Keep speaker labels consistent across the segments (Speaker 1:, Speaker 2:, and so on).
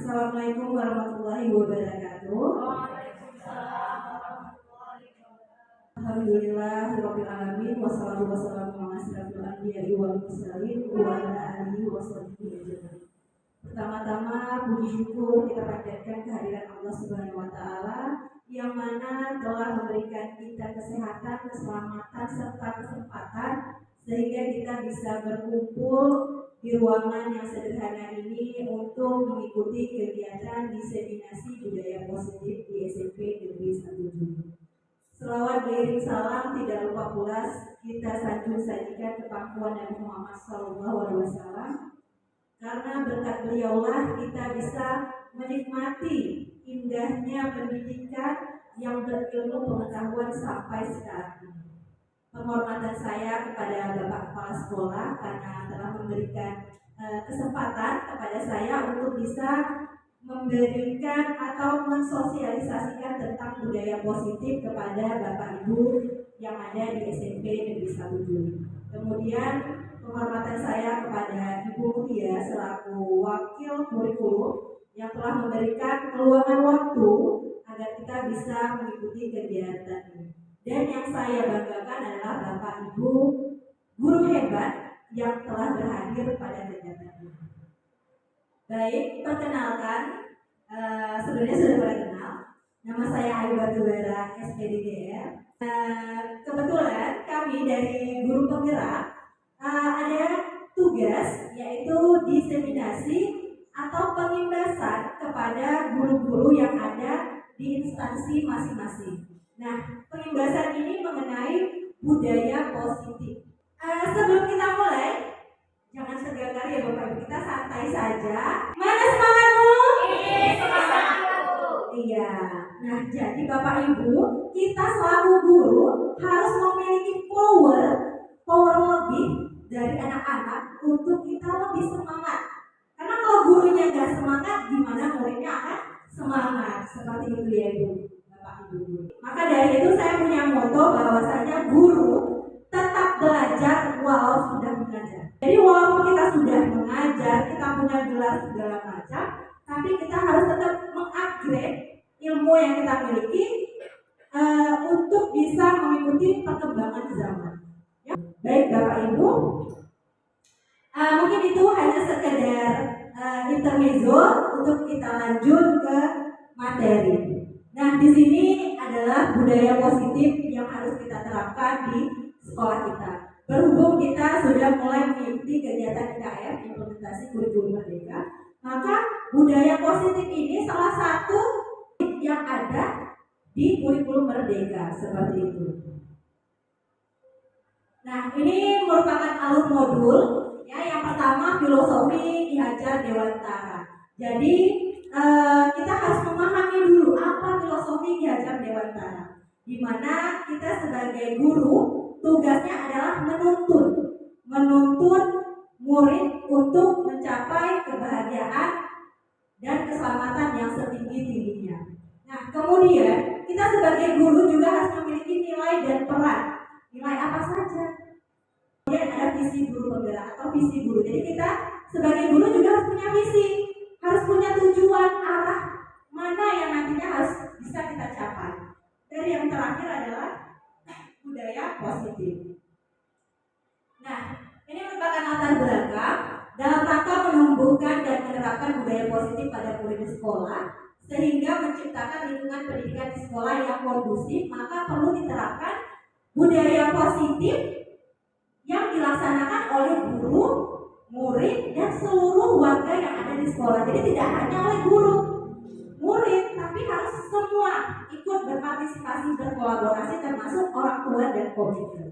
Speaker 1: Assalamualaikum warahmatullahi wabarakatuh. Alhamdulillahirabbil alamin wassalatu wassalamu ala asyrofil anbiya'i wal mursalin wa ala alihi washabbihi ajmain. Pertama-tama puji syukur kita panjatkan kehadiran Allah Subhanahu wa taala yang mana telah memberikan kita kesehatan, keselamatan serta kesempatan sehingga kita bisa berkumpul di ruangan yang sederhana ini untuk mengikuti kegiatan diseminasi budaya positif di SMP Negeri 1 Selawat beriring salam tidak lupa pula kita sajikan ke pangkuan Nabi Muhammad SAW, karena berkat beliaulah kita bisa menikmati indahnya pendidikan yang berilmu pengetahuan sampai sekarang ini. Penghormatan saya kepada Bapak Kepala Sekolah karena telah memberikan kesempatan kepada saya untuk bisa memberikan atau mensosialisasikan tentang budaya positif kepada Bapak Ibu yang ada di SMP Negeri 1 Juli. Kemudian penghormatan saya kepada Ibu Mutia selaku wakil kurikulum yang telah memberikan peluangan waktu agar kita bisa mengikuti kegiatan ini. Dan yang saya banggakan adalah Bapak Ibu guru hebat yang telah berhadir pada kegiatan ini. Baik, perkenalkan, sebenarnya sudah pada kenal. Nama saya Ayu Batubara, SPDGR. Kebetulan kami dari guru penggerak ada tugas yaitu diseminasi atau pengimbasan kepada guru-guru yang ada di instansi masing-masing. Nah, pengimbasan ini mengenai budaya positif. Sebelum kita mulai, jangan segar-gar ya Bapak Ibu, kita santai saja. Mana semangatmu? Iya. Nah, jadi Bapak Ibu, kita selaku guru harus memiliki power lebih dari anak-anak untuk kita lebih semangat. Karena kalau gurunya nggak semangat, gimana muridnya akan semangat? Seperti itu ya Ibu, Bapak Ibu. Maka dari itu saya punya moto bahwasanya guru tetap belajar walau sudah mengajar. Jadi walaupun kita sudah mengajar, kita punya gelar segala macam, tapi kita harus tetap mengupgrade ilmu yang kita miliki untuk bisa mengikuti perkembangan zaman. Ya. Baik Bapak Ibu, mungkin itu hanya sekedar intermezzo untuk kita lanjut ke materi. Nah, di sini adalah budaya positif yang harus kita terapkan di sekolah kita. Berhubung kita sudah mulai mengikuti kegiatan IKM, implementasi kurikulum merdeka, maka budaya positif ini salah satu yang ada di kurikulum merdeka seperti itu. Nah, ini merupakan alur modul. Ya, yang pertama filosofi Ki Hajar Dewantara. Jadi kita harus memahami dulu apa filosofi Ki Hajar Dewantara, di mana kita sebagai guru tugasnya adalah menuntun murid untuk mencapai kebahagiaan dan keselamatan yang setinggi-tingginya. Nah, kemudian kita sebagai guru juga harus memiliki nilai dan peran. Nilai apa saja? Kemudian ada visi guru penggerak atau visi guru. Jadi kita sebagai guru juga harus punya visi, harus punya tujuan arah mana yang nantinya harus bisa kita capai. Dan yang terakhir adalah budaya positif. Nah, ini merupakan latar belakang dalam rangka menumbuhkan dan menerapkan budaya positif pada murid sekolah, sehingga menciptakan lingkungan pendidikan di sekolah yang kondusif. Maka perlu diterapkan budaya positif yang dilaksanakan oleh guru, murid, dan seluruh warga yang ada di sekolah. Jadi tidak hanya oleh guru, murid, tapi harus semua ikut berpartisipasi, berkolaborasi, termasuk orang tua dan komite.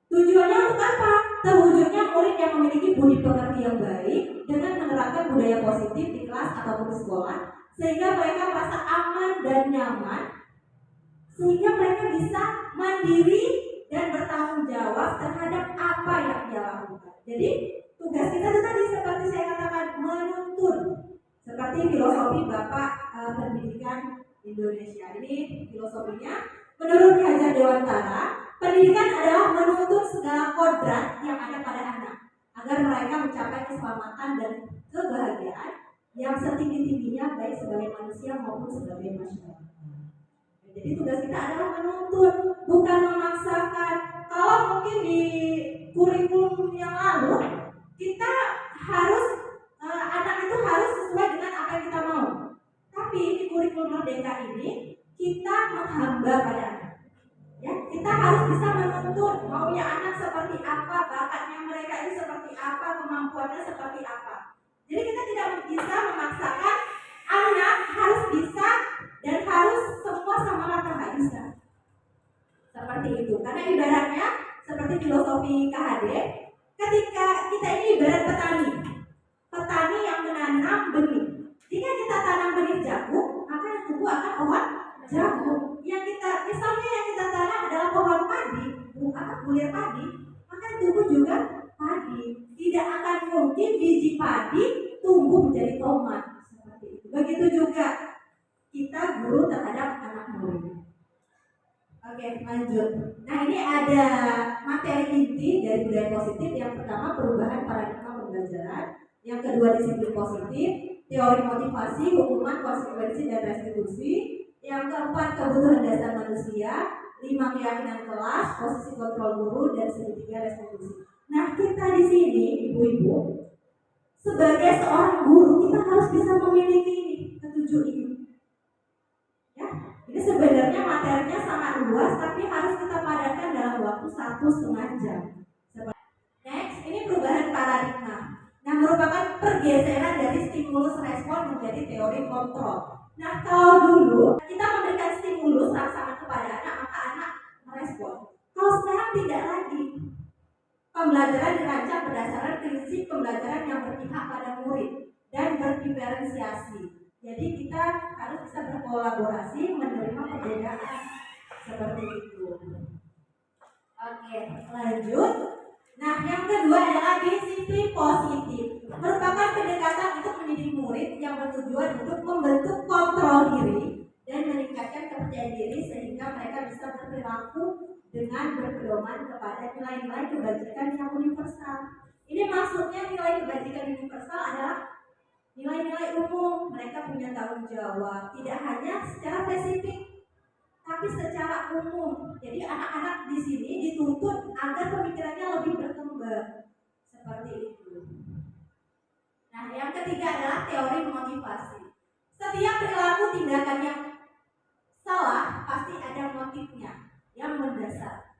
Speaker 1: Tujuannya untuk apa? Terwujudnya murid yang memiliki budi pekerti yang baik dengan menerapkan budaya positif di kelas ataupun di sekolah, sehingga mereka merasa aman dan nyaman, sehingga mereka bisa mandiri dan bertanggung jawab terhadap apa yang dia lakukan. Jadi tugas kita itu tadi seperti saya katakan, menuntun. Seperti filosofi Bapak Pendidikan Indonesia. Ini filosofinya menurut Ki Hajar Dewantara, pendidikan adalah menuntun segala kodrat yang ada pada anak agar mereka mencapai keselamatan dan kebahagiaan yang setinggi sebagai manusia maupun sebagai masyarakat. Jadi tugas kita adalah menuntun, bukan memaksakan. Kalau mungkin di kurikulum yang lalu kita harus anak itu harus sesuai dengan apa yang kita mau. Tapi di kurikulum Merdeka ini kita menghamba pada anak. Ya, kita harus bisa menuntun maunya anak seperti apa, bakatnya mereka itu seperti apa, kemampuannya seperti apa. Jadi kita tidak bisa memaksakan anak harus bisa dan harus semua sama rata, nggak bisa. Seperti itu. Karena ibaratnya seperti filosofi KHD, ketika kita ini ibarat petani yang menanam benih. Jika kita tanam benih jagung, maka yang tumbuh akan pohon jagung. Misalnya yang kita tanam adalah pohon padi, bulir padi, maka yang tumbuh juga padi. Tidak akan mungkin biji padi tumbuh menjadi tomat. Seperti itu. Begitu juga kita guru terhadap anak murid. Oke, lanjut. Nah, ini ada materi inti dari budaya positif. Yang pertama, perubahan paradigma pembelajaran. Yang kedua, disiplin positif, teori motivasi, hukuman, konsekuensi, dan restitusi. Yang keempat, kebutuhan dasar manusia. 5, keyakinan kelas, posisi kontrol guru, dan segitiga restitusi. Nah, kita di sini, ibu-ibu, sebagai seorang guru, kita harus bisa memiliki ketujuh ini. Ya, ini sebenarnya materinya sangat luas, tapi harus kita padatkan dalam waktu 1,5 jam. Next, ini perubahan paradigma. Nah, merupakan pergeseran dari stimulus respon menjadi teori kontrol. Nah, kalau dulu kita memberikan stimulus rangsangan kepada anak, maka anak merespon. Kalau sekarang tidak lagi. Pembelajaran dirancang berdasarkan prinsip pembelajaran yang berpihak pada murid dan berdiferensiasi. Jadi kita harus bisa berkolaborasi, menerima perbedaan seperti itu. Oke, lanjut. Nah, yang kedua adalah disiplin positif. Merupakan pendekatan untuk mendidik murid yang bertujuan untuk membentuk kontrol diri dan meningkatkan kepercayaan diri sehingga mereka bisa berperilaku dengan berpedoman kepada nilai-nilai kebajikan yang universal. Ini maksudnya nilai kebajikan universal adalah nilai-nilai umum. Mereka punya tanggung jawab, tidak hanya secara spesifik, tapi secara umum. Jadi anak-anak di sini dituntut agar pemikirannya lebih berkembang. Seperti itu. Nah, yang ketiga adalah teori motivasi. Setiap perilaku tindakan yang salah pasti ada motifnya yang mendasar.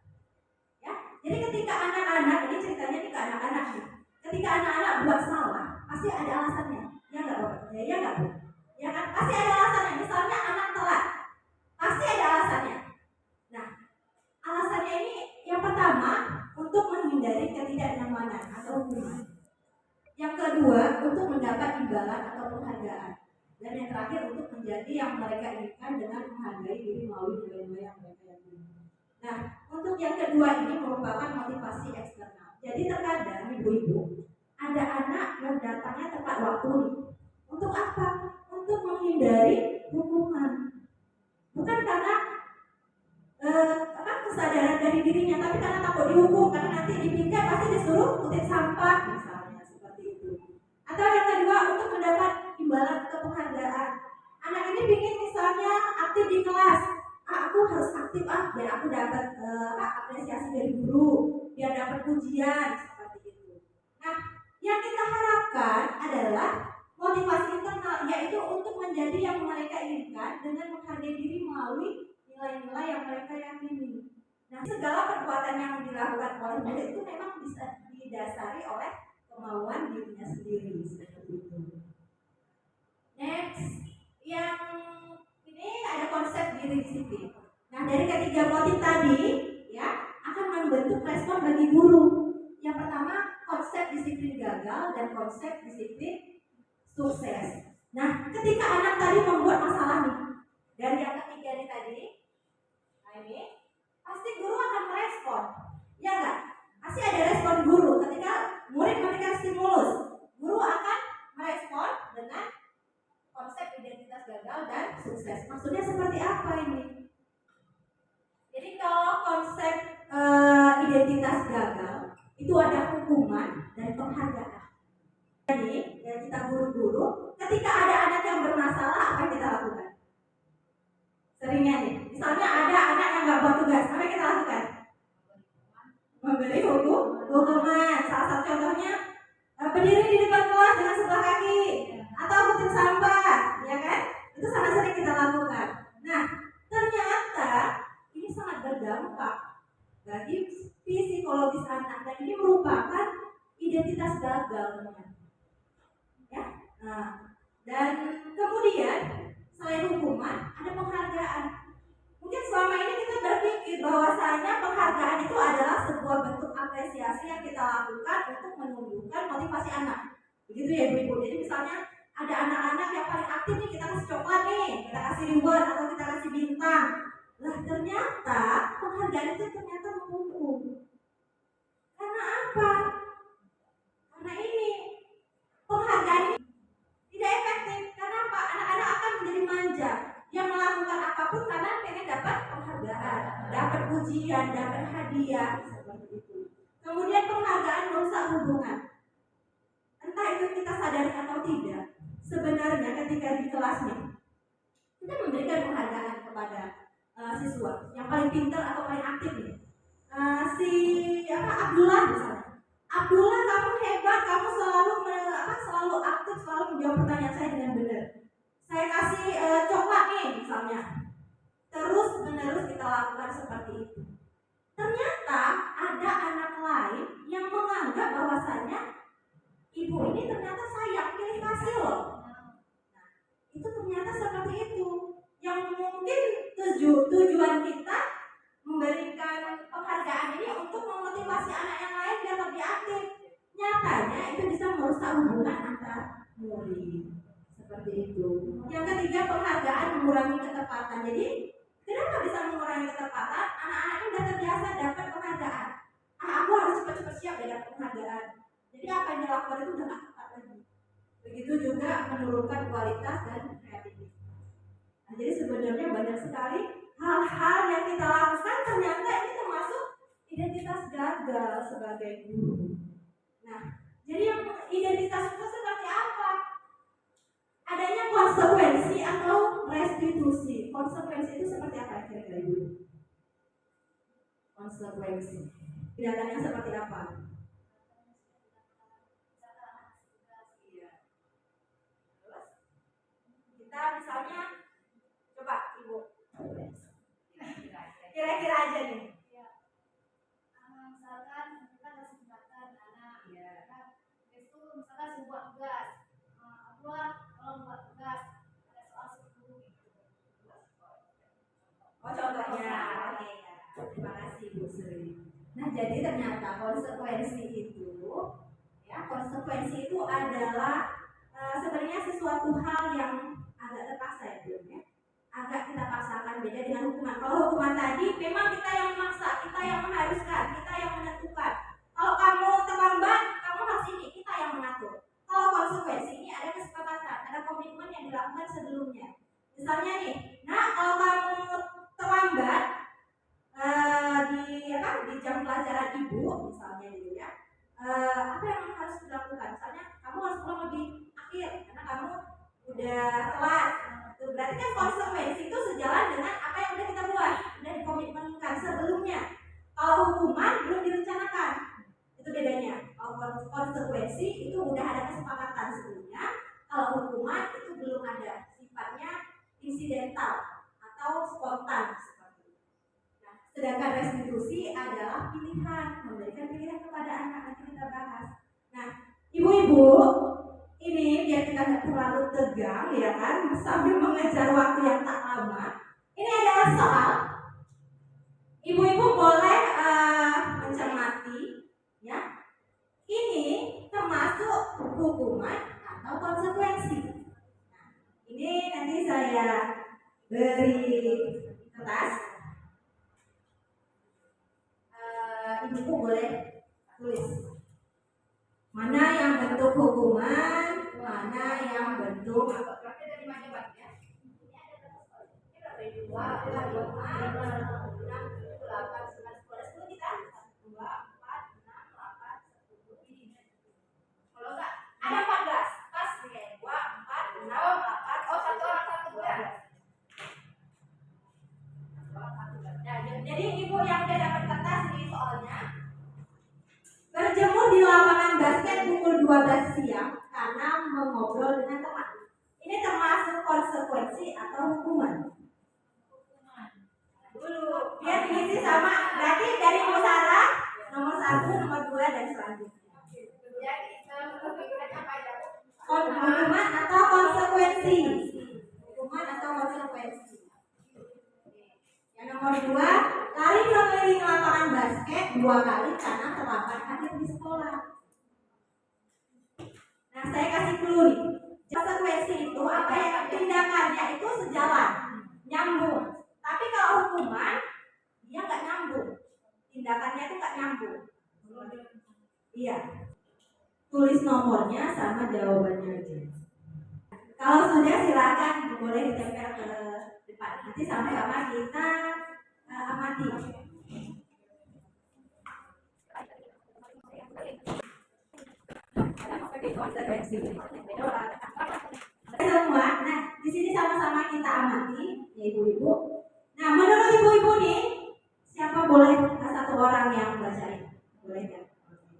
Speaker 1: Ya, jadi ketika anak-anak, ini ceritanya ke anak-anak nih. Ketika anak-anak buat salah, pasti ada alasannya. Ya nggak, Bapak? Ya nggak, Bu? Ya kan? Pasti ada alasannya. Misalnya anak telat, pasti ada alasannya. Nah, alasannya ini yang pertama untuk menghindari ketidaknyamanan atau hukuman. Yang kedua untuk mendapat imbalan atau penghargaan. Dan yang terakhir untuk menjadi yang mereka inginkan dengan menghargai diri melalui nilai-nilai yang mereka yakini. Nah, untuk yang kedua ini merupakan motivasi eksternal. Jadi terkadang ibu-ibu ada anak yang datangnya tepat waktu nih. Untuk apa? Untuk menghindari hukuman. Bukan karena kesadaran dari dirinya, tapi karena takut dihukum, karena nanti dipindah pasti disuruh kutip sampah misalnya, seperti itu. Atau yang kedua untuk mendapat imbalan atau penghargaan. Anak ini ingin misalnya aktif di kelas, aku harus aktif biar aku dapat apresiasi dari guru, biar dapat pujian, seperti itu. Nah, yang kita harapkan adalah motivasi internal, yaitu untuk menjadi yang mereka inginkan dengan menghargai diri melalui nilai-nilai yang mereka yakini. Nah, segala perbuatan yang dilakukan oleh murid itu memang bisa didasari oleh kemauan dirinya sendiri, seperti itu. Next, yang ini ada konsep diri disiplin. Nah, dari ketiga motif tadi, ya, akan membentuk respon bagi guru. Yang pertama, konsep disiplin gagal dan konsep disiplin sukses. Nah, ketika anak tadi membuat masalah nih, dari yang ketiga ini tadi, ini pasti guru akan merespon, ya enggak? Pasti ada respon guru ketika murid memberikan stimulus. Guru akan merespon dengan konsep identitas gagal dan sukses. Maksudnya seperti apa ini? Jadi kalau konsep identitas gagal itu ada hukuman dan penghargaan. Jadi ya kita guru-guru, ketika ada anak yang bermasalah, apa yang kita Seringnya nih, misalnya ada anak yang nggak buat tugas, apa yang kita lakukan? Memberi hukuman. Salah satu contohnya berdiri di depan kelas dengan sebelah kaki atau kutip sampah, ya kan? Itu sangat sering kita lakukan. Nah, ternyata ini sangat berdampak bagi psikologis anak dan ini merupakan identitas gagal, teman-teman. Ya, nah, dan kemudian selain hukuman ada penghargaan. Mungkin selama ini kita berpikir bahwasanya penghargaan itu adalah sebuah bentuk apresiasi yang kita lakukan untuk menumbuhkan motivasi anak. Begitu ya ibu-ibu. Jadi misalnya ada anak-anak yang paling aktif nih, kita kasih coklat nih, kita kasih reward atau kita kasih bintang. Lah ternyata penghargaan itu ternyata menghukum. Karena apa? Karena ini penghargaan ini tidak efektif. Karena apa? Anak-anak akan menjadi manja. Yang melakukan apapun karena pengen dapat penghargaan, dapat pujian, dapat hadiah seperti itu. Kemudian penghargaan merusak hubungan. Entah itu kita sadari atau tidak. Sebenarnya ketika di kelas nih, kita memberikan penghargaan kepada siswa yang paling pintar atau paling aktif nih. Abdullah misalnya. Abdullah, kamu hebat, kamu selalu aktif, selalu menjawab pertanyaan saya dengan benar. Saya kasih coklat nih misalnya. Terus menerus kita lakukan seperti itu. Ternyata ada anak lain yang menganggap bahwasanya ibu ini ternyata sayang, pilih kasih loh. Nah, itu ternyata seperti itu. Yang mungkin tujuan kita memberikan penghargaan ini untuk memotivasi anak yang lain biar lebih aktif. Nyatanya itu bisa merusak hubungan antar murid. Seperti itu. Yang ketiga, penghargaan mengurangi ketepatan. Jadi kenapa bisa mengurangi ketepatan? Anak-anak ini sudah terbiasa dapat penghargaan. Aku harus cepat-cepat siap dan dapat penghargaan. Jadi apa yang dilakukan itu sudah tidak tepat lagi. Begitu juga menurunkan kualitas dan kreativitas. Nah, jadi sebenarnya banyak sekali hal-hal yang kita lakukan ternyata ini termasuk identitas gagal sebagai guru. Nah, jadi yang identitas itu seperti apa? Adanya konsekuensi atau restitusi. Konsekuensi itu seperti apa kira-kira ibu? Konsekuensi. Tindakannya seperti apa? Kita misalnya, coba ibu, kira-kira aja nih.
Speaker 2: Misalkan kita kasih makan anak, itu misalkan sebuah tugas, kalau buat tugas ada soal suku gitu.
Speaker 1: Contohnya, oke ya. Terima kasih Bu Sri. Nah, jadi ternyata konsekuensi itu adalah sebenarnya sesuatu hal yang agak terpaksa ya Bu ya. Agak kita paksakan, beda dengan hukuman. Kalau hukuman tadi memang kita yang memaksa, kita yang mengharuskan, kita yang menentukan. Kalau kamu terlambat, kamu harus ini, kita yang mengatur. Kalau konsekuensi ini ada kesepakatan, ada komitmen yang dilakukan sebelumnya. Misalnya nih, kalau kamu terlambat di jam pelajaran ibu, misalnya gitu ya, apa yang harus dilakukan? Misalnya kamu harus pulang lebih akhir karena kamu udah telat. Berarti kan konsekuensi itu sejalan dengan apa yang udah kita buat, udah dikomitmenkan sebelumnya. Kalau hukuman belum direncanakan, itu bedanya. Kalau konsekuensi itu udah ada kesepakatan sebelumnya. Kalau hukuman itu belum ada, sifatnya insidental atau spontan seperti itu. Nah, sedangkan restitusi adalah pilihan, memberikan pilihan kepada anak. Nanti kita bahas. Nah, ibu-ibu, ini biar kita nggak terlalu tegang ya kan, sambil mengejar waktu yang tak lama. Ini adalah soal. Ibu-ibu boleh mencermati ya. Ini termasuk hukuman atau konsekuensi. Nah, ini nanti saya beri kertas. Ibu boleh tulis mana yang bentuk hukuman, mana yang bentuk berarti dari macam ya. Ini ada berapa? Ini berapa? 2, 4, 5, 6, 7, 8, 9, 10 kita 2, 4, 6, 8, 10 ini. Kalau enggak ada 14 pas nih 2, 4, 6, 8. Oh, satu orang satu ya. siang karena mengobrol dengan teman. Ini termasuk konsekuensi atau hukuman? Dulu biar diisi sama. Berarti dari musara nomor 1, nomor 2 dan selanjutnya. Hukuman atau konsekuensi? Hukuman atau konsekuensi? Yang nomor 2, lari keliling lapangan basket 2 kali karena terlambat hadir di sekolah. Nah, saya kasih clue nih. Konsekuensi itu apa yang tindakannya itu sejalan, nyambung. Tapi kalau hukuman, dia nggak nyambung. Tindakannya itu nggak nyambung. Iya. Tulis nomornya sama jawabannya aja. Kalau sudah silakan boleh ditempel ke depan. Nanti sama-sama kita amati. Konsekuensi. Semua. Nah, di sini sama-sama kita amati, ya ibu-ibu. Nah, menurut ibu-ibu nih, siapa boleh satu orang yang bacain? Boleh kan?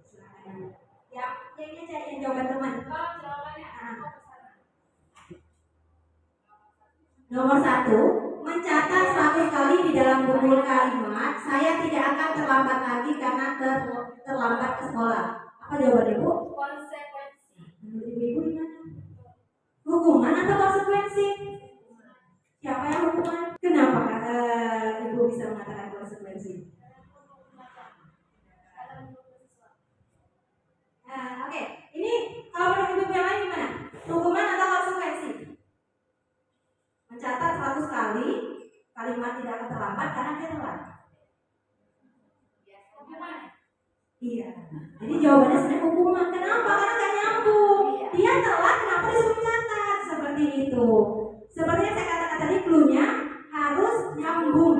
Speaker 1: Silakan. Yang ini aja yang jawaban teman. Nomor 1, mencatat 100 kali di dalam buku kalimat, saya tidak akan terlambat lagi karena terlambat ke sekolah. Apa jawaban ibu?
Speaker 2: Konsekuensi.
Speaker 1: Menurut ibu gimana? Hukuman atau konsekuensi? Siapa yang hukuman? Kenapa ibu bisa mengatakan konsekuensi? Oke. Ini kalau menurut ibu yang lain gimana? Hukuman atau konsekuensi? Mencatat 100 kali kalimat tidak akan terlambat karena dia telat. Iya. Jadi jawabannya sebenarnya hukuman. Kenapa? Karena nggak nyambung. Dia telat, kenapa disuruh catat? Seperti itu. Seperti yang saya katakan tadi, clue-nya harus nyambung.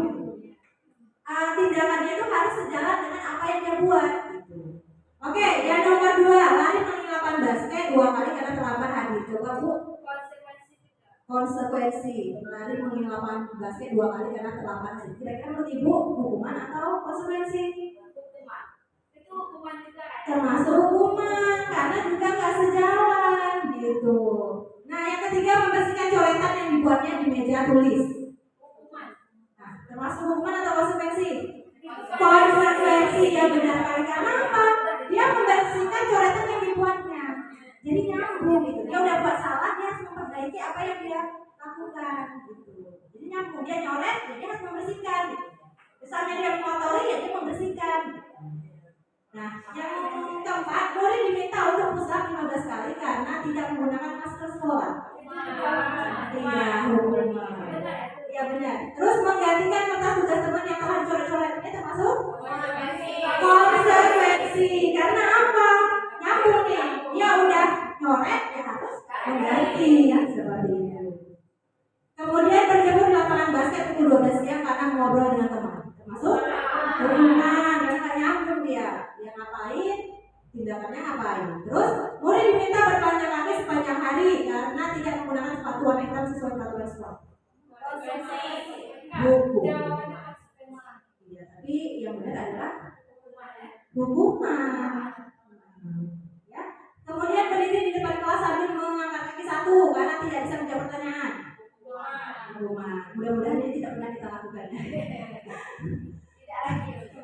Speaker 1: Tindakannya itu harus sejalan dengan apa yang dia buat. Oke, yang nomor 2, lari keliling lapangan basket 2 kali karena terlambat hadir. Coba Bu. Konsekuensi. Lari keliling lapangan basket 2 kali karena terlambat hadir. Kira-kira menurut ibu hukuman atau konsekuensi?
Speaker 2: Hukuman. Itu hukuman juga kan?
Speaker 1: Termasuk hukuman karena juga nggak sejalan gitu. Nah, yang ketiga, membersihkan coretan yang dibuatnya di meja tulis.
Speaker 2: Hukuman.
Speaker 1: Nah, termasuk hukuman atau konsekuensi? Konsekuensi, ya benar kali. Karena apa? Dia membersihkan coretan yang dibuatnya. Jadi nyambung gitu. Dia udah buat salah, dia harus memperbaiki apa yang dia lakukan gitu. Jadi nyambung, dia nyoret, dia harus membersihkan. Gitu. Misalnya dia mengotori, ya dia membersihkan. Nah, yang keempat, boleh diminta untuk push-up 15 kali karena tidak menggunakan masker sekolah. Iya, hukuman. Iya benar. Terus menggantikan kertas tugas teman yang telah dicoret-coret, ini termasuk konsekuensi. Karena apa? Nyambung nih. Dia udah nyoret, ya harus mengganti, ya seperti itu. Kemudian berjemur di lapangan basket pukul 12 siang karena mengobrol dengan teman, termasuk hukuman. Karena nggak nyambung dia ngapain, tindakannya ngapain. Terus murid diminta bertelanjang kaki sepanjang hari karena tidak menggunakan sepatu warna hitam sesuai peraturan sekolah. Hukum. Iya, tapi yang benar adalah hukuman. Ya. Kemudian berdiri di depan kelas sambil mengangkat kaki satu karena tidak bisa menjawab pertanyaan. Hukuman. Mudah-mudahan ini tidak pernah kita lakukan.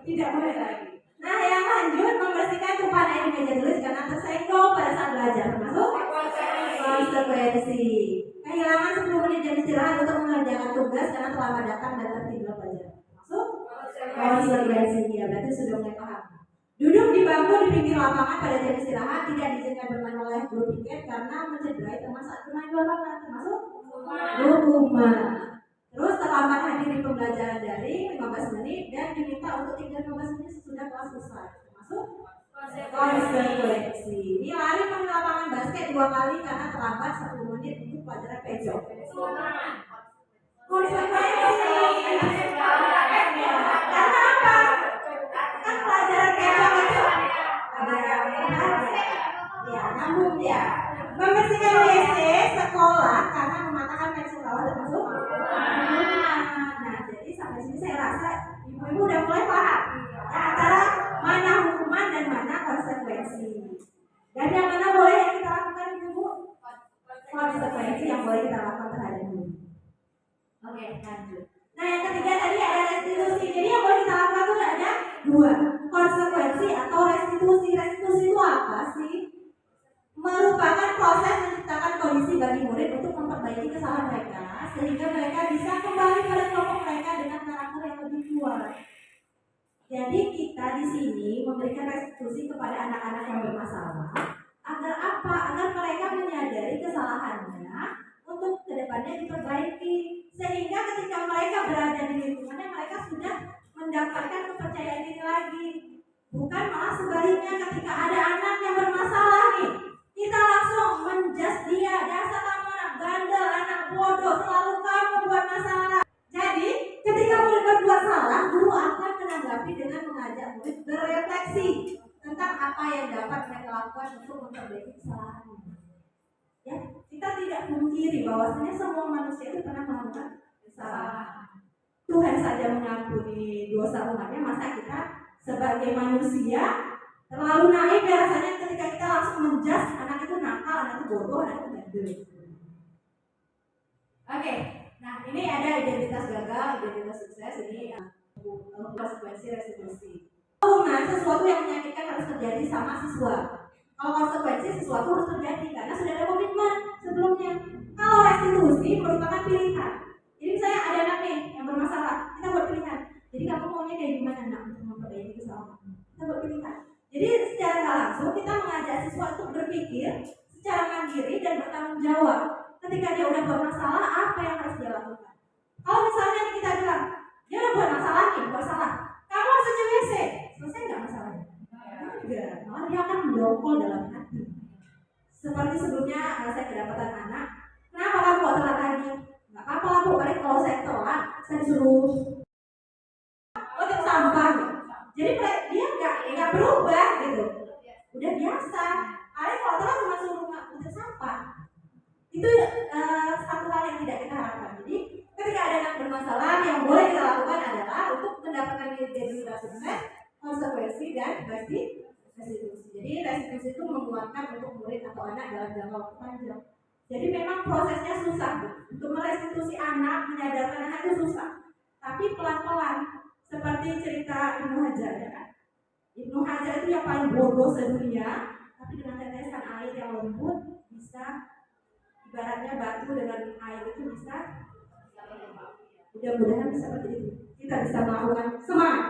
Speaker 1: Tidak boleh lagi. Nah, yang lanjut, membersihkan tumpahan air di meja tulis karena tersenggol pada saat belajar, termasuk konsekuensi. Kehilangan 10 menit jam istirahat untuk mengerjakan tugas karena terlambat datang dan tertinggal belajar, termasuk konsekuensi. Ya, berarti sudah mulai paham. Duduk di bangku di pinggir lapangan pada jam istirahat tidak diizinkan bermain oleh guru piket karena mencederai teman saat bermain di lapangan, termasuk hukuman. Terus terlambat hadir di pembelajaran daring 15 menit dan diminta untuk tinggal 15 menit sesudah kelas selesai, termasuk konsekuensi. Ini lari ke lapangan basket 2 kali karena terlambat 1 menit untuk pelajaran pejok. Konsekuensi. Karena apa? Kan pelajaran pejok itu ada yang ya nyambung ya. Membersihkan WC sekolah karena mematahkan pensil bawah termasuk. Nah, jadi sampai sini saya rasa ibu-ibu udah mulai paham ya, antara mana hukuman dan mana konsekuensi. Dan yang mana boleh yang kita lakukan Ibu? Konsekuensi yang boleh kita lakukan terhadap guru. Oke, lanjut. Nah, yang ketiga tadi ada restitusi. Jadi yang boleh kita lakukan itu ada dua, konsekuensi atau restitusi. Restitusi itu apa sih? Merupakan proses menciptakan kondisi bagi murid untuk memperbaiki kesalahan mereka sehingga mereka bisa kembali pada kelompok mereka dengan karakter yang lebih kuat. Jadi kita di sini memberikan restitusi kepada anak-anak yang bermasalah agar apa? Agar mereka menyadari kesalahannya untuk kedepannya diperbaiki, sehingga ketika mereka berada di lingkungannya mereka sudah mendapatkan kepercayaan diri lagi. Bukan malah sebaliknya, ketika ada anak yang bermasalah nih, kita langsung menjudge dia, dasar kamu anak bandel, anak bodoh, selalu kamu buat masalah. Jadi ketika murid berbuat salah, guru akan menanggapi dengan mengajak murid berefleksi tentang apa yang dapat mereka lakukan untuk memperbaiki kesalahannya. Ya, kita tidak memungkiri bahwasanya semua manusia itu pernah melakukan kesalahan. Tuhan saja mengampuni dosa umatnya, masa kita sebagai manusia terlalu naif ya rasanya ketika kita langsung menjudge anak itu nakal, anak itu bodoh, anak itu bandel. Oke, nah ini ada identitas gagal, identitas sukses, ini konsekuensi restitusi. Nah, sesuatu yang menyakitkan harus terjadi sama siswa. Kalau konsekuensi sesuatu harus terjadi karena sudah ada komitmen sebelumnya. Kalau restitusi merupakan pilihan. Jadi misalnya ada anak nih yang bermasalah, kita buat pilihan. Jadi kamu maunya kayak gimana nak untuk memperbaiki kesalahan? Kita buat pilihan. Jadi secara nggak langsung kita mengajak siswa untuk berpikir secara mandiri dan bertanggung jawab. Ketika dia udah buat masalah, apa yang harus dia lakukan? Kalau misalnya kita bilang, dia udah buat masalah nih, buat salah, kamu harus cuci WC, selesai nggak masalahnya? Enggak, malah dia akan mendongkol dalam hati. Seperti sebelumnya saya kedapatan anak, kenapa kamu kok telat lagi? Nggak apa-apa lah Bu, paling kalau saya telat, saya disuruh untuk sampah. Jadi dia nggak berubah gitu, udah biasa. Paling kalau telat cuma suruh untuk sampah. Itu satu hal yang tidak kita harapkan. Jadi ketika ada anak bermasalah, yang boleh kita lakukan adalah untuk mendapatkan identitas sukses, konsekuensi dan restitusi. Jadi restitusi itu menguatkan untuk murid atau anak dalam jangka waktu panjang. Jadi memang prosesnya susah. Untuk merestitusi anak, menyadarkan anak itu susah. Tapi pelan-pelan. Seperti cerita Ibnu Hajar ya kan. Ibnu Hajar itu yang paling bodoh sedunia, tapi dengan tetesan air yang lembut bisa, ibaratnya batu dengan air itu bisa. Mudah-mudahan seperti itu. Kita bisa melakukan semangat.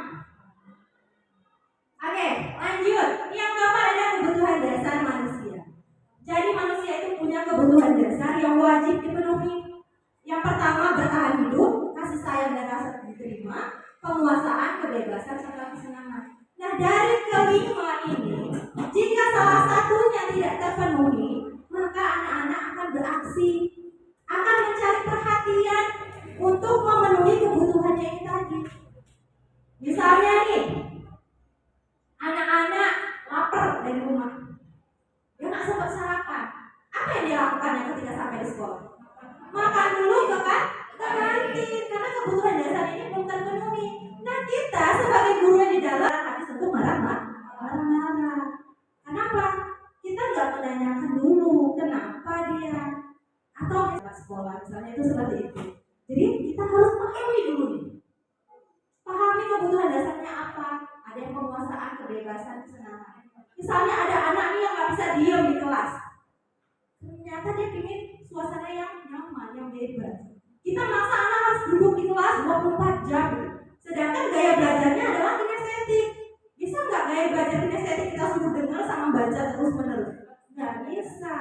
Speaker 1: Oke, lanjut. Yang keempat ada kebutuhan dasar manusia. Jadi manusia itu punya kebutuhan dasar yang wajib dipenuhi. Yang pertama bertahan hidup, kasih sayang dan rasa diterima, penguasaan, kebebasan, serta kesenangan. Nah dari kelima ini, jika salah satunya tidak terpenuhi, maka anak-anak akan beraksi, akan mencari perhatian untuk memenuhi kebutuhannya ini tadi. Misalnya nih, anak-anak lapar dari rumah, dia nggak sempat sarapan. Apa yang dia lakukannya ketika sampai di sekolah? Makan dulu ke kantin, karena kebutuhan dasar ini belum terpenuhi. Nah kita sebagai guru yang di dalam habis itu marah-marah. Kenapa? Kita nggak menanyakan dulu kenapa dia, atau sekolah misalnya itu seperti itu. Jadi kita harus pahami dulu nih. Pahami kebutuhan dasarnya apa. Ada yang penguasaan, kebebasan, kesenangan. Misalnya ada anak nih yang nggak bisa diam di kelas. Ternyata dia ingin suasana yang nyaman, yang bebas. Kita maksa anak harus duduk di kelas 24 jam. Sedangkan gaya belajarnya adalah kinestetik. Bisa nggak gaya belajar kinestetik kita suruh dengar sama baca terus menerus? Nggak bisa.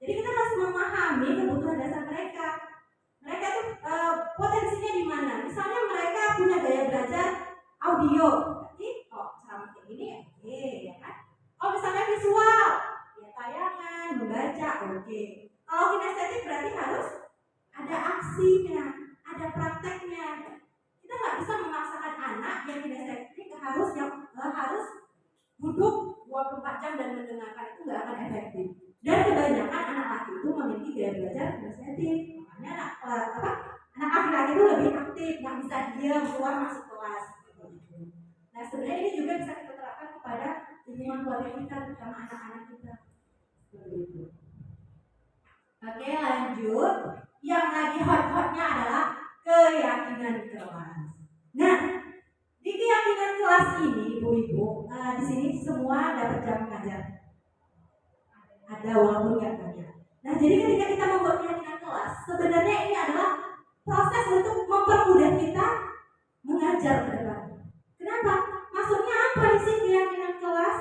Speaker 1: Jadi kita harus memahami kebutuhan dasar mereka. Mereka tuh potensinya di mana? Misalnya mereka punya gaya belajar audio, berarti sama kayak gini ya kan? Kalau misalnya visual, ya tayangan, membaca, oke. Kalau kinestetik berarti harus ada aksinya, ada prakteknya. Kita nggak bisa memaksakan anak yang kinestetik harus duduk 24 jam dan mendengarkan, itu nggak akan efektif. Dan kebanyakan anak laki itu memiliki gaya belajar kinestetik. Makanya anak laki-laki itu lebih aktif, nggak bisa diam keluar masuk kelas. Nah sebenarnya ini juga bisa kita terapkan kepada lingkungan keluarga kita, terutama anak-anak kita. Begitu. Oke, lanjut. Yang lagi hot-hotnya adalah keyakinan kelas. Nah, di keyakinan kelas ini, ibu-ibu, di sini semua dapat jam mengajar. Ada walaupun nggak banyak. Nah, jadi ketika kita membuat keyakinan kelas, sebenarnya ini adalah proses untuk mempermudah kita mengajar ke depan. Kenapa? Maksudnya apa sih keyakinan kelas?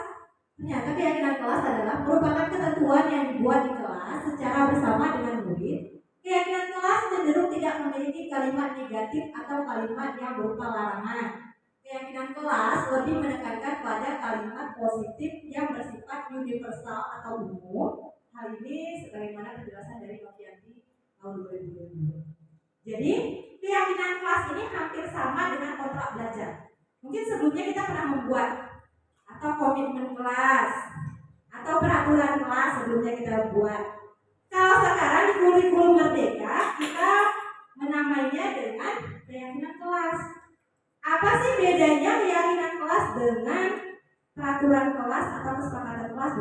Speaker 1: Ternyata keyakinan kelas adalah merupakan ketentuan yang dibuat di kelas secara bersama dengan murid. Keyakinan kelas cenderung tidak memiliki kalimat negatif atau kalimat yang berupa larangan. Keyakinan kelas lebih menekankan pada kalimat positif yang bersifat universal atau umum. Hal ini sebagaimana penjelasan dari Novianti tahun 2020. Jadi, keyakinan kelas ini hampir sama dengan kontrak belajar. Mungkin sebelumnya kita pernah membuat atau komitmen kelas atau peraturan kelas sebelumnya kita buat. Kalau sekarang di kurikulum Merdeka kita menamainya dengan keyakinan kelas. Apa sih bedanya keyakinan kelas dengan peraturan kelas atau kesepakatan kelas?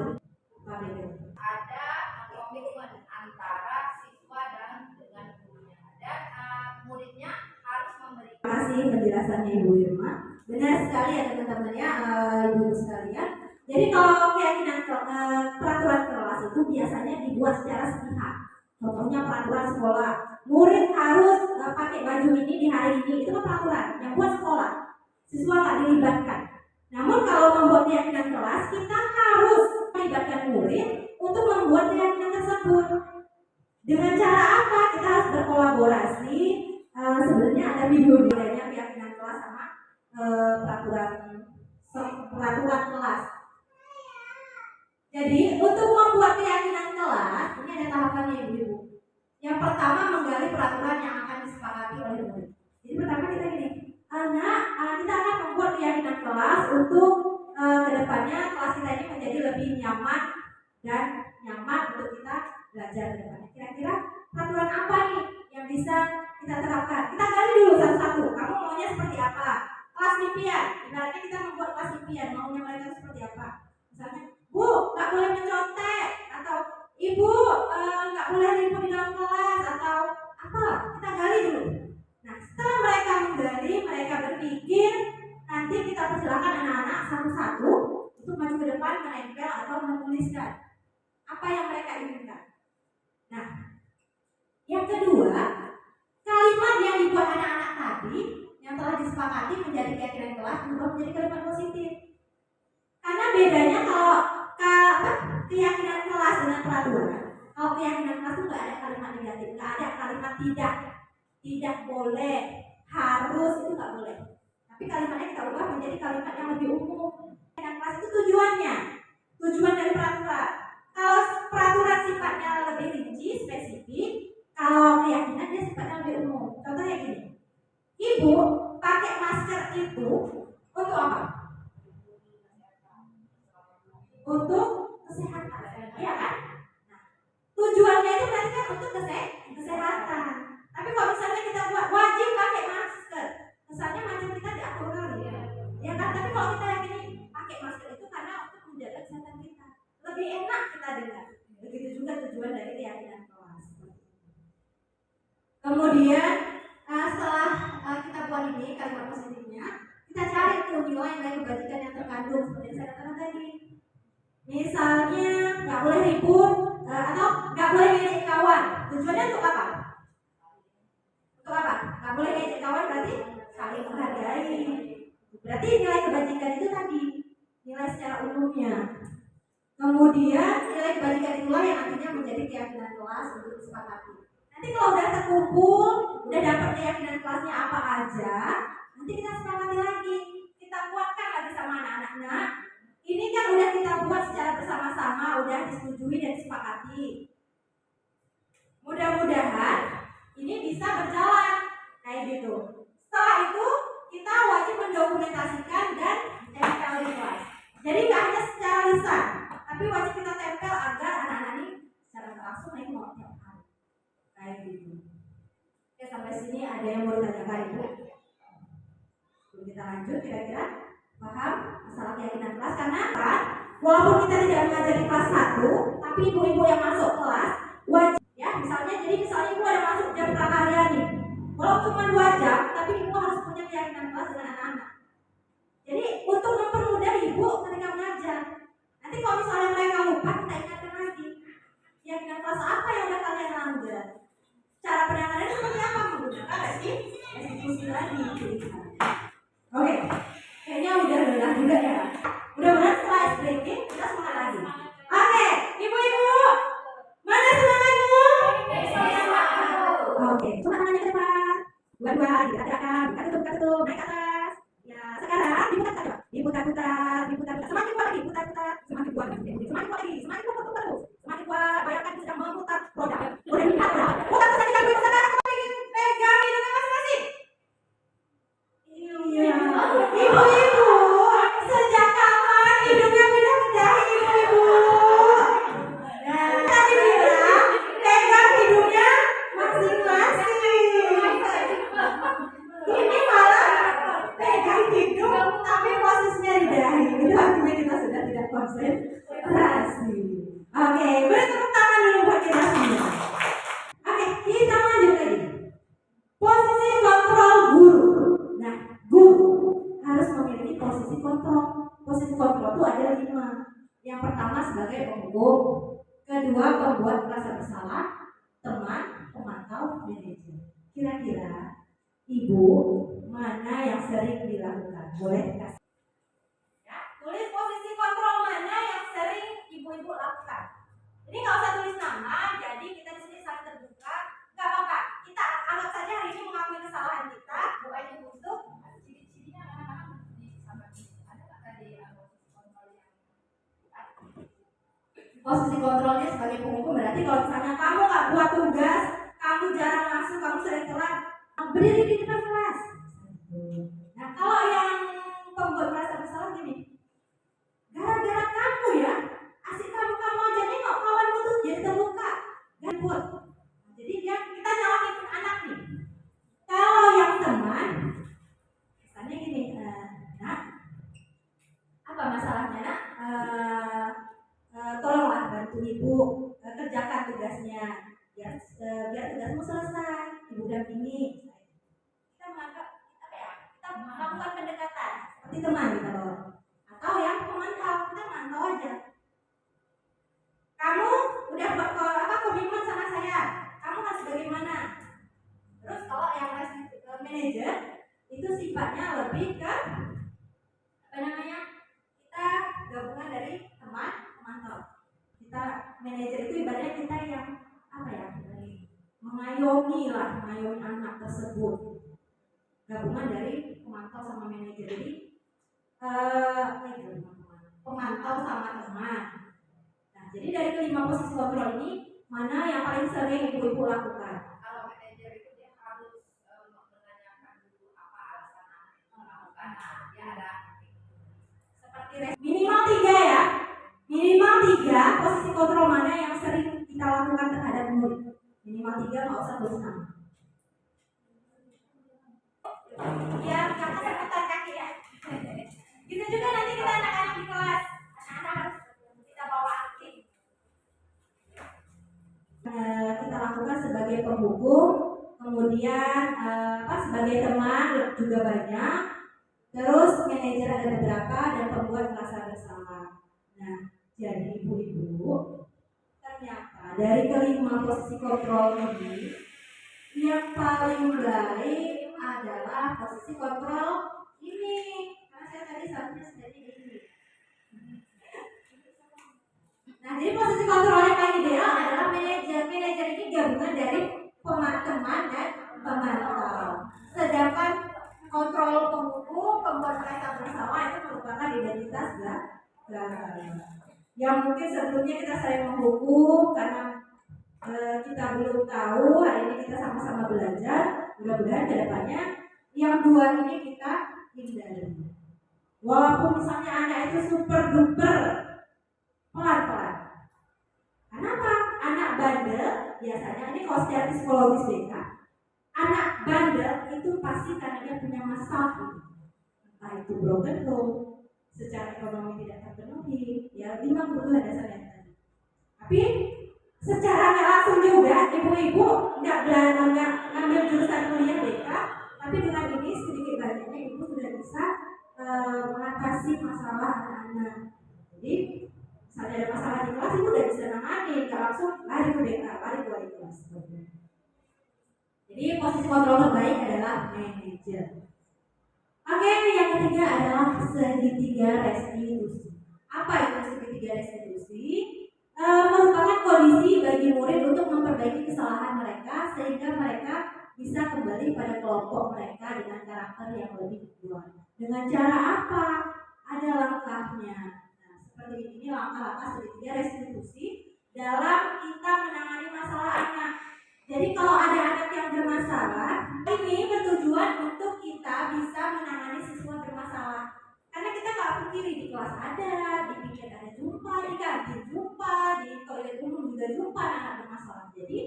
Speaker 1: Apa bedanya?
Speaker 2: Ada komitmen antara siswa dan dengan gurunya, dan muridnya harus memberikan.
Speaker 1: Terima kasih penjelasannya Ibu Irma. Benar sekali ya teman-teman ya, ibu-ibu sekalian. Jadi kalau keyakinan peraturan kelas itu biasanya dibuat secara sepihak. Contohnya peraturan sekolah, murid harus pakai baju ini di hari ini, itu kan peraturan yang buat sekolah. Siswa nggak dilibatkan. Namun kalau membuat keyakinan kelas, kita harus melibatkan murid untuk membuat keyakinan tersebut. Dengan cara apa? Kita harus berkolaborasi. Sebenarnya ada video-videonya keyakinan kelas sama peraturan kelas. Jadi untuk membuat keyakinan kelas ini ada tahapannya ibu-ibu. Yang pertama menggali peraturan yang akan disepakati oleh murid. Jadi pertama kita gini, kita akan membuat keyakinan kelas untuk kedepannya kelas kita ini menjadi lebih nyaman untuk kita belajar ke depannya. Kira-kira peraturan apa nih yang bisa kita terapkan? Kita gali dulu satu-satu. Kamu maunya seperti apa? Kelas impian, ibaratnya kita membuat kelas impian, maunya mereka seperti apa? Misalnya, Bu, nggak boleh mencontek, atau Ibu nggak boleh ribut di dalam kelas, atau apa? Kita gali dulu. Nah, setelah mereka menggali, mereka berpikir, nanti kita persilakan anak-anak satu-satu untuk maju ke depan, menempel atau menuliskan apa yang mereka inginkan. Nah, yang kedua, kalimat yang dibuat anak-anak tadi yang telah disepakati menjadi keyakinan kelas berubah menjadi kalimat positif. Karena bedanya kalau keyakinan kelas dengan peraturan, kalau keyakinan kelas itu nggak ada kalimat negatif, nggak ada kalimat tidak boleh, harus, itu nggak boleh. Tapi kalimatnya kita ubah menjadi kalimat yang lebih umum. Keyakinan kelas itu tujuan dari peraturan. Kalau peraturan sifatnya lebih rinci, spesifik, kalau keyakinan dia sifatnya lebih umum. Contohnya gini, Ibu pakai masker itu untuk apa? Untuk kesehatan, ya kan? Nah, tujuannya itu berarti kan untuk kesehatan. Tapi kalau misalnya kita buat wajib pakai masker, kesannya macam kita diatur kali, ya kan? Tapi kalau kita yang ini pakai masker itu karena untuk menjaga kesehatan kita, lebih enak kita dengar. Begitu juga tujuan dari keyakinan kelas. Kemudian setelah kita buat ini kalimat positifnya, kita cari tuh nilai kebajikan yang terkandung seperti saya katakan tadi. Misalnya nggak boleh ribut atau nggak boleh ngejek kawan. Tujuannya untuk apa? Untuk apa? Nggak boleh ngejek kawan berarti saling menghargai. Berarti nilai kebajikan itu tadi nilai secara umumnya. Kemudian nilai kebajikan itulah yang nantinya menjadi keyakinan kelas untuk disepakati. Nanti kalau udah terkumpul, udah dapat keyakinan kelasnya apa aja, nanti kita sepakati lagi, kita kuatkan lagi sama anak-anaknya. Ini kan udah kita buat secara bersama-sama, udah disetujui dan disepakati. Mudah-mudahan ini bisa berjalan kayak gitu. Setelah itu kita wajib mendokumentasikan dan tempel di kelas. Jadi nggak hanya secara lisan, tapi wajib kita tempel agar anak-anak ini secara langsung ini mau tiap hari. Kayak gitu. Oke, sampai sini ada yang mau ditanyakan Ibu? Sebelum kita lanjut, kira-kira paham masalah keyakinan kelas? Karena kan, walaupun kita tidak mengajari kelas 1, tapi Tapi ibu-ibu yang masuk kelas wajib ya, misalnya ibu ada masuk jam prakarya nih, walau cuma 2 jam, tapi ibu harus punya keyakinan kelas dengan anak-anak. Jadi untuk mempermudah ibu ketika mengajar, nanti kalau misalnya mereka lupa, kita ingatkan lagi keyakinan kelas apa yang udah kalian langgar. Cara penanganannya seperti apa, menggunakan restitusi lagi. Oke, kayaknya udah lelah juga ya. Mudah-mudahan setelah ice breaking kita semangat lagi. Oke, ibu-ibu, mana semangatmu? Oke, coba tangannya ke depan. Dua-dua, digerak-gerakkan, buka tutup, naik ke atas. Ya, sekarang diputar-putar, diputar-putar. Semakin kuat lagi, putar-putar. Semakin kuat lagi, semakin kuat lagi, semakin kuat terus. Semakin kuat, bayangkan sedang memutar roda. Udah putar-putar, ibu-ibu sekarang pegang hidungnya masing-masing. Iya, ibu-ibu, sejak kapan hidungnya pindah ke dahi, ibu-ibu? Nah, tadi bilang pegang hidungnya masing-masing. Ini malah pegang hidung tapi posisinya di dahi. Itu artinya kita sudah tidak konsentrasi. Oke, beri tepuk tangan dulu buat kita semua. Oke, kita lanjut lagi. Posisi kontrol guru. Nah, guru harus memiliki posisi kontrol. Posisi kontrol itu ada 5. Yang pertama sebagai penghukum, kedua pembuat merasa bersalah, teman, pemantau, manajer. Kira-kira ibu mana yang sering dilakukan? Boleh dikasih? Ya, tulis posisi kontrol mana yang sering ibu-ibu lakukan. Ini nggak usah tulis nama, jadi kita di sini saling terbuka. Nggak apa-apa, kita anggap saja hari ini mengakui kesalahan kita, bukan untuk ciri-cirinya anak-anak ada nggak tadi posisi kontrol yang posisi kontrolnya sebagai penghukum berarti kalau misalnya kamu nggak buat tugas, kamu jarang masuk, kamu sering telat, berdiri di depan kelas. Nah, kalau yang pembuat merasa bersalah gini, gara-gara kamu ya, asik kamu aja nih kok kawanmu tuh jadi terluka, gabut. Jadi kita nyalahin anak nih. Kalau yang teman, misalnya gini, nak, apa masalahnya nak? Tolonglah bantu ibu kerjakan tugasnya, biar tugasmu selesai. Ibu dampingi. Kita menganggap apa ya? Kita melakukan pendekatan seperti teman gitu loh. Atau yang pemantau, kita mantau aja. Kamu udah komitmen sama saya, kamu harus bagaimana? Terus kalau yang manajer itu sifatnya lebih ke apa namanya? Kita gabungan dari teman, pemantau. Kita manajer itu ibaratnya kita yang apa ya? Mengayomi anak tersebut. Gabungan dari pemantau sama manajer. Jadi pemantau sama teman. Nah, jadi dari kelima posisi kontrol ini, mana yang paling sering ibu-ibu lakukan?
Speaker 2: Kalau manajer itu dia harus menanyakan dulu apa alasan melakukan. Dia ada
Speaker 1: seperti minimal 3 ya. Minimal 3 posisi kontrol mana yang sering kita lakukan terhadap murid. Minimal 3, nggak usah tulis nama. Ya, kakak seputar kaki ya. Gitu juga nanti kita anak-anak di kelas. Anak-anak harus kita bawa aktif. Kita lakukan sebagai penghukum, kemudian sebagai teman juga banyak. Terus manajer ada beberapa dan pembuat merasa bersalah. Nah, jadi ibu-ibu, ternyata dari kelima posisi kontrol ini, yang paling baik adalah posisi kontrol ini. Karena saya tadi seharusnya sudah di ini. Nah, jadi posisi kontrol yang paling ideal adalah manajer. Manajer ini gabungan dari teman dan pemantau. Sedangkan kontrol penghukum, pembuat merasa bersalah itu merupakan identitas yang mungkin sebelumnya kita sering menghukum karena kita belum tahu. Hari ini kita sama-sama belajar. Mudah-mudahan kedepannya yang 2 ini kita hindari. Walaupun misalnya anak itu super duper pelan-pelan. Kenapa? Anak bandel biasanya, ini kalau secara psikologis BK, anak bandel itu pasti karena dia punya masalah. Entah itu broken home, secara ekonomi tidak terpenuhi, ya 5 kebutuhan dasar yang tadi. Tapi secara nggak langsung juga ibu-ibu nggak ngambil jurusan kuliah BK, tapi dengan ini sedikit banyaknya ibu sudah bisa mengatasi masalah anak-anak. Jadi misalnya ada masalah di kelas, ibu udah bisa nangani, nggak langsung lari ke BK, lari ke wali kelas. Jadi posisi kontrol terbaik adalah manajer. Oke, yang ketiga adalah segitiga restitusi. Apa itu segitiga restitusi? Merupakan kondisi bagi murid untuk memperbaiki kesalahan mereka sehingga mereka bisa kembali pada kelompok mereka dengan karakter yang lebih kuat. Dengan cara apa? Ada langkahnya. Nah, seperti ini langkah-langkah segitiga restitusi dalam kita menangani masalah anak. Jadi kalau ada anak yang bermasalah, ini bertujuan untuk kita bisa menangani siswa bermasalah. Karena kita nggak pungkiri di kelas ada, di piket ada jumpa, di kantin jumpa, di toilet umum juga jumpa anak bermasalah. Jadi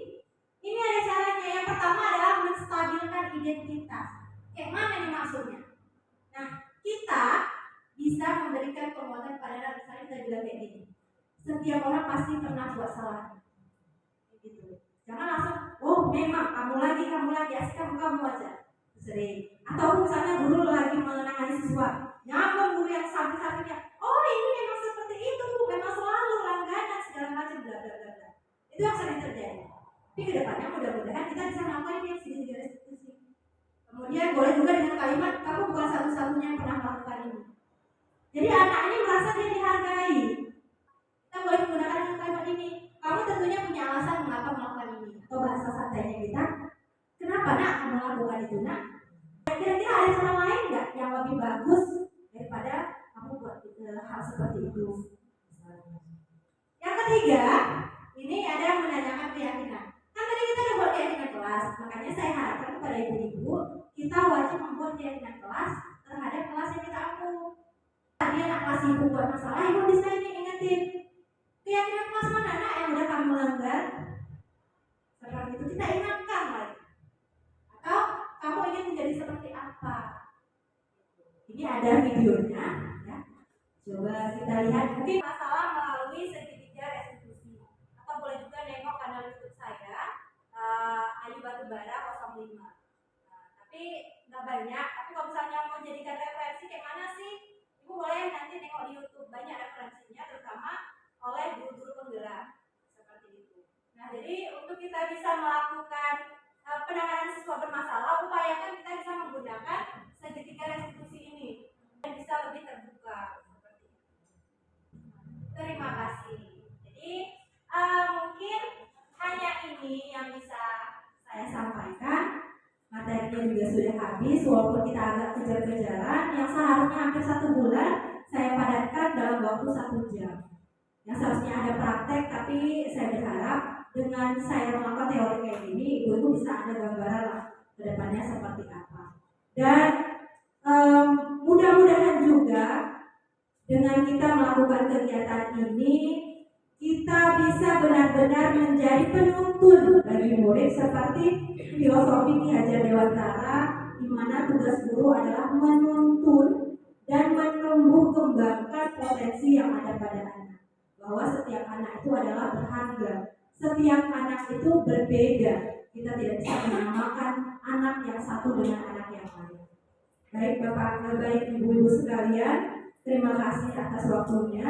Speaker 1: ini ada caranya. Yang pertama adalah menstabilkan identitas. Kayak mana nih maksudnya? Nah, kita bisa memberikan penguatan pada anak. Misalnya kita bilang kayak gini, setiap orang pasti pernah buat salah. Gitu. Jangan langsung, oh memang kamu lagi, asik kamu aja. Sering. Atau misalnya guru lagi menangani siswa, nyambung guru yang samping-sampingnya, oh ini memang seperti itu, memang selalu langganan segala macam bla bla bla. Itu yang sering terjadi. Tapi kedepannya mudah-mudahan kita bisa melakukan ini yang segitiga restitusi. Kemudian boleh juga dengan kalimat, kamu bukan satu-satunya yang pernah melakukan ini. Jadi anak ini merasa dia dihargai. Kita boleh menggunakan kalimat ini. Kamu tentunya punya alasan mengapa melakukan ini. Atau bahasa santainya kita, kenapa nak kamu melakukan itu nak? Kira-kira ada cara lain nggak yang lebih bagus daripada kamu buat hal seperti itu? Yang ketiga, ini ada yang menanyakan keyakinan. Kan tadi kita udah buat keyakinan kelas, makanya saya harapkan kepada ibu-ibu kita wajib membuat keyakinan kelas terhadap kelas yang kita ampu. Tadi anak kelas ibu buat masalah, ibu bisa ini ingetin. Keyakinan kelas mana nak yang udah kamu langgar? Seperti itu kita ingatkan lagi. Atau kamu ingin menjadi seperti apa? Ini ada videonya, ya. Coba kita lihat. Mungkin masalah melalui segitiga restitusi. Atau boleh juga nengok kanal YouTube saya, Ayu Batubara 05. Tapi nggak banyak. Tapi kalau misalnya mau jadikan referensi kayak mana sih? Ibu boleh nanti nengok di YouTube, banyak referensinya, terutama oleh guru-guru penggerak seperti itu. Nah, jadi untuk kita bisa melakukan penanganan siswa bermasalah, upayakan kita bisa menggunakan segitiga restitusi ini dan bisa lebih terbuka seperti itu. Terima kasih. Jadi mungkin hanya ini yang bisa saya sampaikan. Materinya juga sudah habis, walaupun kita agak kejar-kejaran. Yang seharusnya hampir 1 bulan saya padatkan dalam waktu 1 jam. Yang seharusnya ada praktek, tapi saya berharap dengan saya melakukan teori kayak gini, ibu-ibu bisa ada gambaran lah ke depannya seperti apa. Dan mudah-mudahan juga dengan kita melakukan kegiatan ini, kita bisa benar-benar menjadi penuntun bagi murid seperti filosofi Ki Hajar Dewantara, di mana tugas guru adalah menuntun dan menumbuh kembangkan potensi yang ada pada anak. Bahwa setiap anak itu adalah berharga, setiap anak itu berbeda. Kita tidak bisa menamakan anak yang satu dengan anak yang lain. Baik Bapak, baik Ibu-ibu sekalian, terima kasih atas waktunya.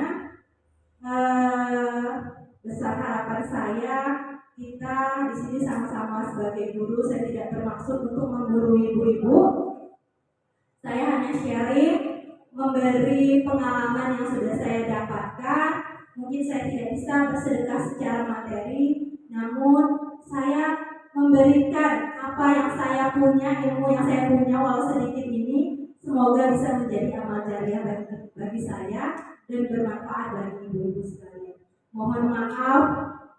Speaker 1: Besar harapan saya, kita di sini sama-sama sebagai guru. Saya tidak bermaksud untuk menggurui ibu-ibu. Saya hanya sharing, memberi pengalaman yang sudah saya dapatkan. Mungkin saya tidak bisa bersedekah secara materi, namun saya memberikan apa yang saya punya, ilmu yang saya punya walau sedikit ini, semoga bisa menjadi amal jariah bagi saya dan bermanfaat bagi ibu-ibu sekalian. Mohon maaf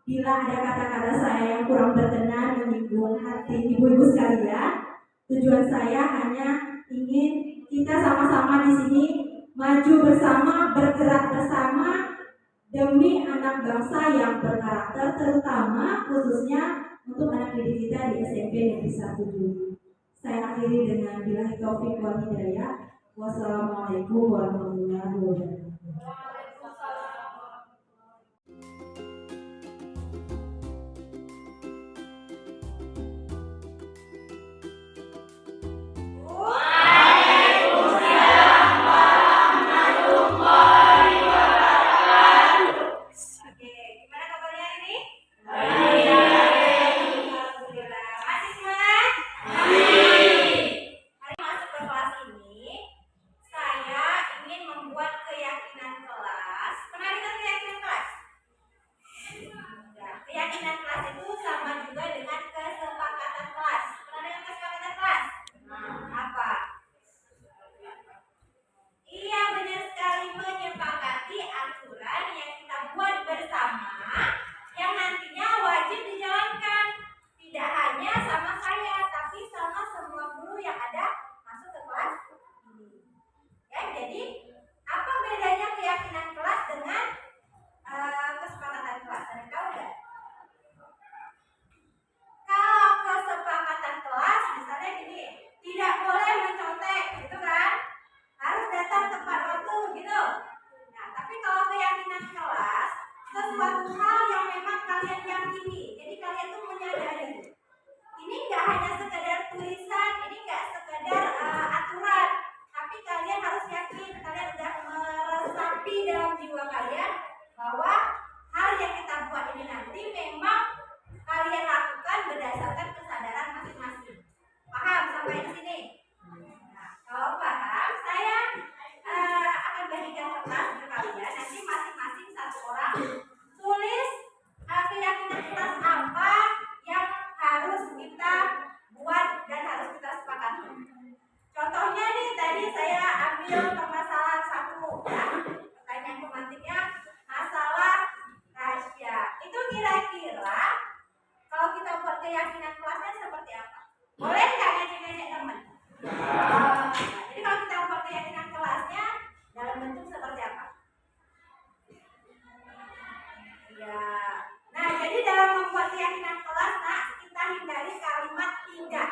Speaker 1: bila ada kata-kata saya yang kurang berkenan menyinggung hati ibu-ibu sekalian. Tujuan saya hanya ingin kita sama-sama di sini maju bersama, bergerak bersama demi anak bangsa yang berkarakter, terutama khususnya untuk anak didik kita di SMP Negeri 1 Duli. Saya akhiri dengan billahi taufiq wal hidayah. Wassalamualaikum warahmatullahi wabarakatuh.
Speaker 2: keyakinan kelasnya seperti apa? Boleh nggak ngecek-ngecek teman? Jadi kalau kita ukur keyakinan kelasnya dalam bentuk seperti apa? Ya. Nah, jadi dalam membuat keyakinan kelas, kita hindari kalimat tidak.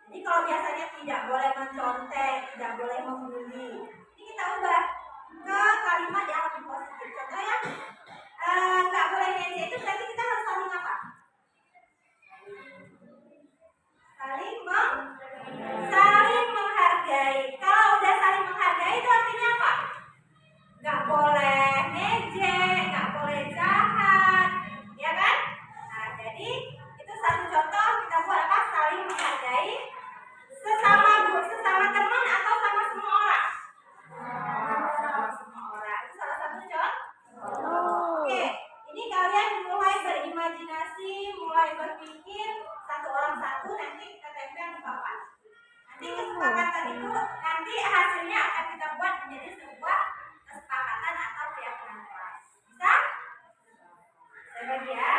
Speaker 2: Jadi kalau biasanya tidak boleh mencontek, tidak boleh membuli, ini kita ubah ke kalimat yang lebih positif. Contohnya, nggak boleh ngece itu berarti kita harus saling apa? Saling menghargai. Kalau udah saling menghargai itu artinya apa? Nggak boleh ngejek, nggak boleh jahat, ya kan? Nah, jadi itu satu contoh kita buat apa? Saling menghargai sesama teman atau sama semua orang. Sama semua orang. Itu salah satu contoh. Oke, ini kalian mulai berimajinasi, mulai berpikir satu orang satu, nanti kita tempel di papan. Nanti kesepakatan itu nanti hasilnya akan kita buat menjadi sebuah kesepakatan atau keyakinan kelas. Bisa? Saya bagi ya.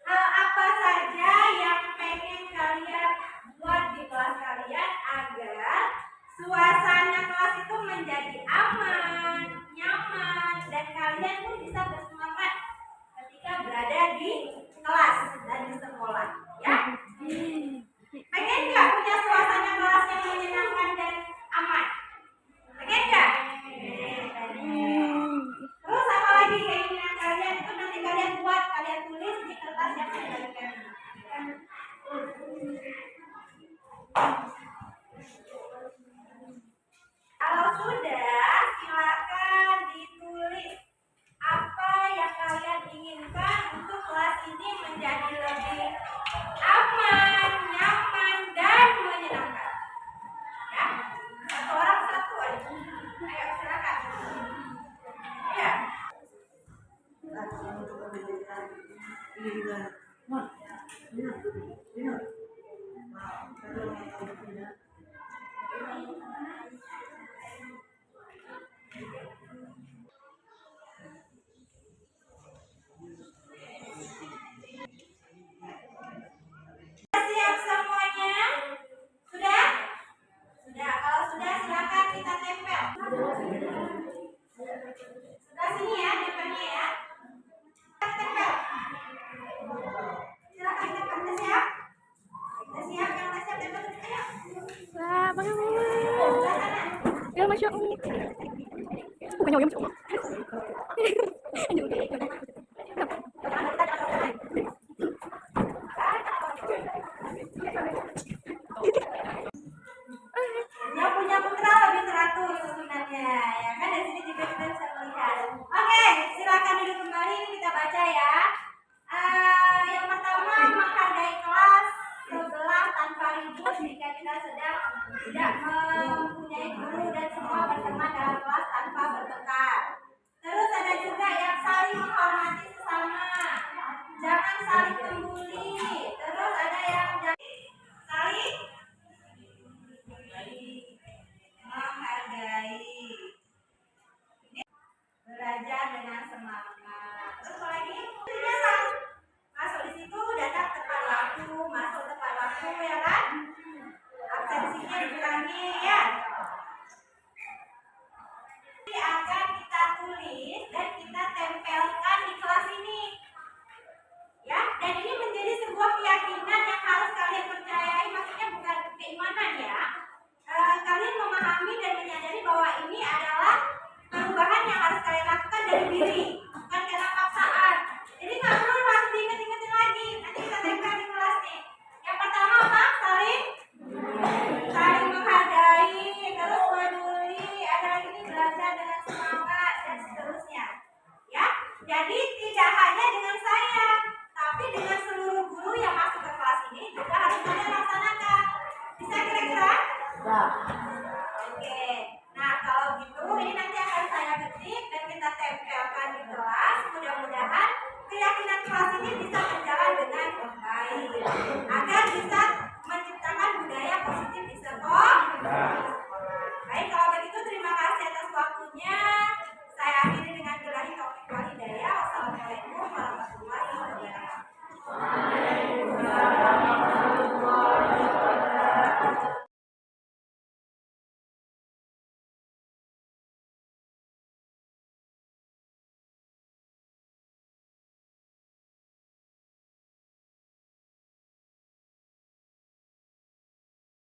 Speaker 2: Hal apa saja yang pengen kalian buat di kelas kalian agar suasana kelas itu menjadi aman, nyaman, dan kalian pun bisa bersemangat ketika berada di kelas dan di sekolah, ya? Pengen nggak punya suasana kelas yang menyenangkan dan aman? Pengen nggak? Terus apa lagi keinginan kalian itu nanti kalian buat, kalian tulis di kertas yang ada di kalian. Kalau sudah, silakan ditulis apa yang kalian inginkan untuk kelas ini menjadi lebih aman, nyaman, dan menyenangkan. Ya, satu orang satu aja. Ayo silakan. Ya. Siap semuanya? Sudah? Sudah. Kalau sudah silakan kita tempel. Sudah sini ya, tempelnya ya. Tempel. Silakan tempel. Kita siap? Kita siap. Yang udah siap tempel. Ayo.
Speaker 3: Wah, banget. Ya, Masya Allah. Bukannya Masya Allah.
Speaker 2: Yang punya putra lebih teratur susunannya, ya kan? Dari sini juga kita bisa melihat. Oke, silakan duduk kembali. Ini kita baca ya. Yang pertama, menghargai kelas sebelah tanpa ribut jika kita sedang tidak mempunyai guru dan semua berteman dalam kelas tanpa bertengkar. Terus ada juga yang saling menghormati sesama, jangan saling membuli. Terus ada yang saling menghargai, belajar dengan semangat. Terus apa lagi? Masuk di situ datang tepat waktu, masuk tepat waktu, ya kan? Absensinya dikurangi, ya. Ini akan kita tulis dan kita tempelkan di kelas ini, ya. Dan ini menjadi sebuah keyakinan yang harus kalian percayai, maksudnya bukan keimanan, ya. Kalian memahami dan menyadari bahwa ini adalah perubahan yang harus kalian lakukan dari diri, bukan karena paksaan. Jadi nggak perlu harus diingat-ingatin lagi. Nanti kita tempel di kelas nih. Yang pertama apa? Saling menghargai, terus peduli, ada lagi nih belajar dengan semangat dan seterusnya. Ya, jadi tidak hanya dengan saya, tapi dengan seluruh guru yang masuk ke kelas ini juga harus kalian laksanakan. Bisa kira-kira? Oke, nah kalau gitu ini nanti akan saya ketik dan kita tempelkan di kelas. Mudah-mudahan keyakinan